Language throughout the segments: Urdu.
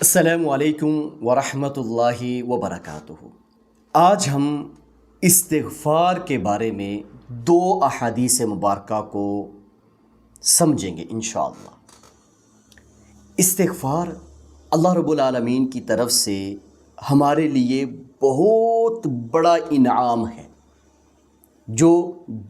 السلام علیکم ورحمۃ اللہ وبرکاتہ۔ آج ہم استغفار کے بارے میں دو احادیث مبارکہ کو سمجھیں گے انشاءاللہ۔ استغفار اللہ رب العالمین کی طرف سے ہمارے لیے بہت بڑا انعام ہے جو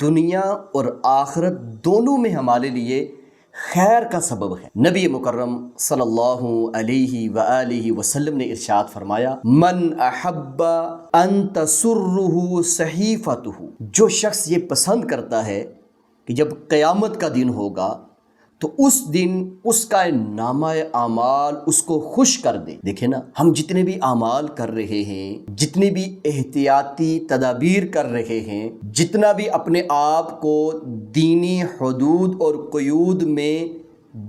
دنیا اور آخرت دونوں میں ہمارے لیے خیر کا سبب ہے۔ نبی مکرم صلی اللہ علیہ وآلہ وسلم نے ارشاد فرمایا، من احب ان تسرہ صحیفتہ، جو شخص یہ پسند کرتا ہے کہ جب قیامت کا دن ہوگا تو اس دن اس کا نامہ اعمال اس کو خوش کر دے۔ دیکھیں نا، ہم جتنے بھی اعمال کر رہے ہیں، جتنی بھی احتیاطی تدابیر کر رہے ہیں، جتنا بھی اپنے آپ کو دینی حدود اور قیود میں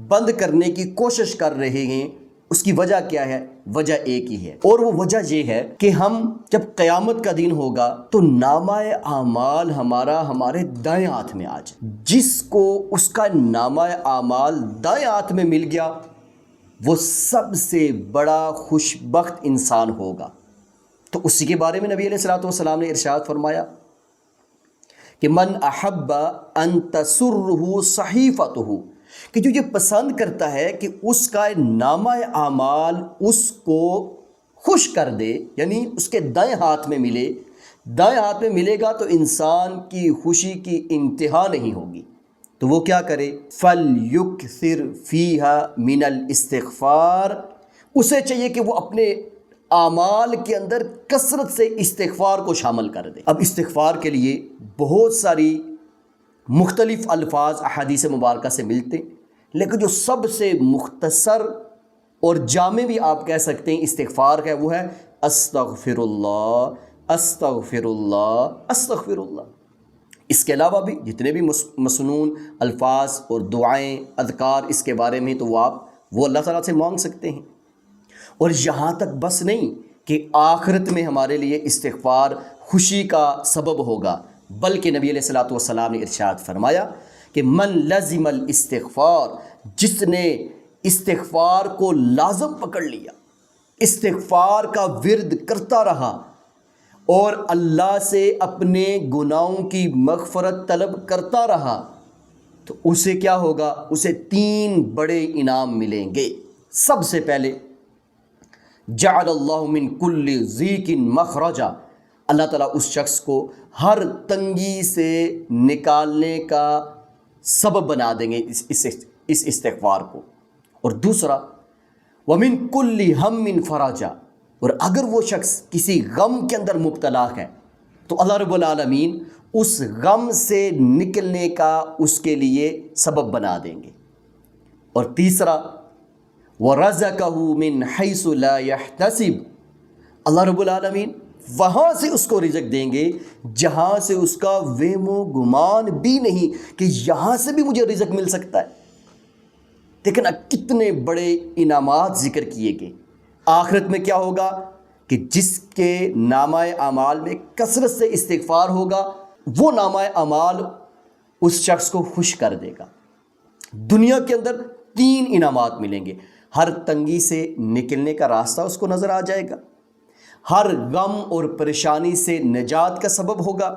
بند کرنے کی کوشش کر رہے ہیں، اس کی وجہ کیا ہے؟ وجہ ایک ہی ہے، اور وہ وجہ یہ ہے کہ ہم جب قیامت کا دن ہوگا تو نامہ اعمال ہمارے دائیں ہاتھ میں آ جائے۔ جس کو اس کا نامہ اعمال دائیں ہاتھ میں مل گیا وہ سب سے بڑا خوش بخت انسان ہوگا۔ تو اسی کے بارے میں نبی علیہ الصلوۃ والسلام نے ارشاد فرمایا کہ من احب ان تسرہ صحیفتہ، کہ جو یہ پسند کرتا ہے کہ اس کا نامہ اعمال اس کو خوش کر دے، یعنی اس کے دائیں ہاتھ میں ملے، دائیں ہاتھ میں ملے گا تو انسان کی خوشی کی انتہا نہیں ہوگی۔ تو وہ کیا کرے؟ فَلْيُكْثِرْ فِيهَا مِنَ الْإِسْتِغْفَارِ، اسے چاہیے کہ وہ اپنے اعمال کے اندر کثرت سے استغفار کو شامل کر دے۔ اب استغفار کے لیے بہت ساری مختلف الفاظ احادیث مبارکہ سے ملتے ہیں، لیکن جو سب سے مختصر اور جامع بھی آپ کہہ سکتے ہیں استغفار کا، وہ ہے استغفر اللہ، استغفر اللہ، استغفر اللہ۔ اس کے علاوہ بھی جتنے بھی مسنون الفاظ اور دعائیں، اذکار اس کے بارے میں، تو وہ اللہ تعالیٰ سے مانگ سکتے ہیں۔ اور یہاں تک بس نہیں کہ آخرت میں ہمارے لیے استغفار خوشی کا سبب ہوگا، بلکہ نبی علیہ الصلوۃ والسلام نے ارشاد فرمایا کہ من لزم الاستغفار، جس نے استغفار کو لازم پکڑ لیا، استغفار کا ورد کرتا رہا اور اللہ سے اپنے گناہوں کی مغفرت طلب کرتا رہا، تو اسے کیا ہوگا؟ اسے 3 بڑے انعام ملیں گے۔ سب سے پہلے جعل اللہ من کل ضیق مخرجا، اللہ تعالیٰ اس شخص کو ہر تنگی سے نکالنے کا سبب بنا دیں گے اس استغفار کو۔ اور دوسرا ومن کل ہم فرجا، اور اگر وہ شخص کسی غم کے اندر مبتلا ہے تو اللہ رب العالمین اس غم سے نکلنے کا اس کے لیے سبب بنا دیں گے۔ اور تیسرا وَرَزَقَهُ مِنْ حَيْثُ لَا يَحْتَسِبُ، اللہ رب العالمین وہاں سے اس کو رزق دیں گے جہاں سے اس کا وہم و گمان بھی نہیں کہ یہاں سے بھی مجھے رزق مل سکتا ہے۔ دیکھنا کتنے بڑے انعامات ذکر کیے گئے۔ آخرت میں کیا ہوگا کہ جس کے نامہ اعمال میں کثرت سے استغفار ہوگا، وہ نامہ اعمال اس شخص کو خوش کر دے گا۔ دنیا کے اندر 3 انعامات ملیں گے۔ ہر تنگی سے نکلنے کا راستہ اس کو نظر آ جائے گا، ہر غم اور پریشانی سے نجات کا سبب ہوگا،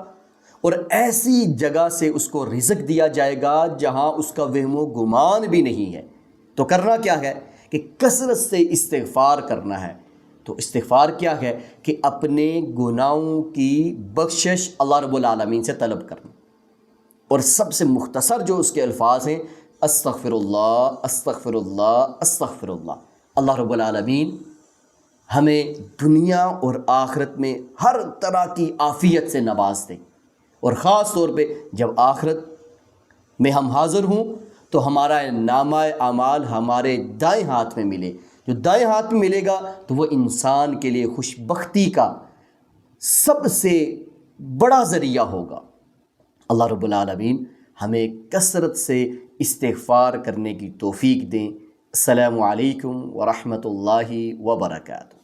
اور ایسی جگہ سے اس کو رزق دیا جائے گا جہاں اس کا وہم و گمان بھی نہیں ہے۔ تو کرنا کیا ہے کہ کثرت سے استغفار کرنا ہے۔ تو استغفار کیا ہے کہ اپنے گناہوں کی بخشش اللہ رب العالمین سے طلب کرنا، اور سب سے مختصر جو اس کے الفاظ ہیں استغفر اللہ، استغفر اللہ، استغفر اللہ۔ اللہ رب العالمین ہمیں دنیا اور آخرت میں ہر طرح کی عافیت سے نواز دے، اور خاص طور پہ جب آخرت میں ہم حاضر ہوں تو ہمارا نامہ اعمال ہمارے دائیں ہاتھ میں ملے۔ جو دائیں ہاتھ میں ملے گا تو وہ انسان کے لیے خوش بختی کا سب سے بڑا ذریعہ ہوگا۔ اللہ رب العالمین ہمیں کثرت سے استغفار کرنے کی توفیق دیں۔ السلام علیکم ورحمۃ اللہ وبرکاتہ۔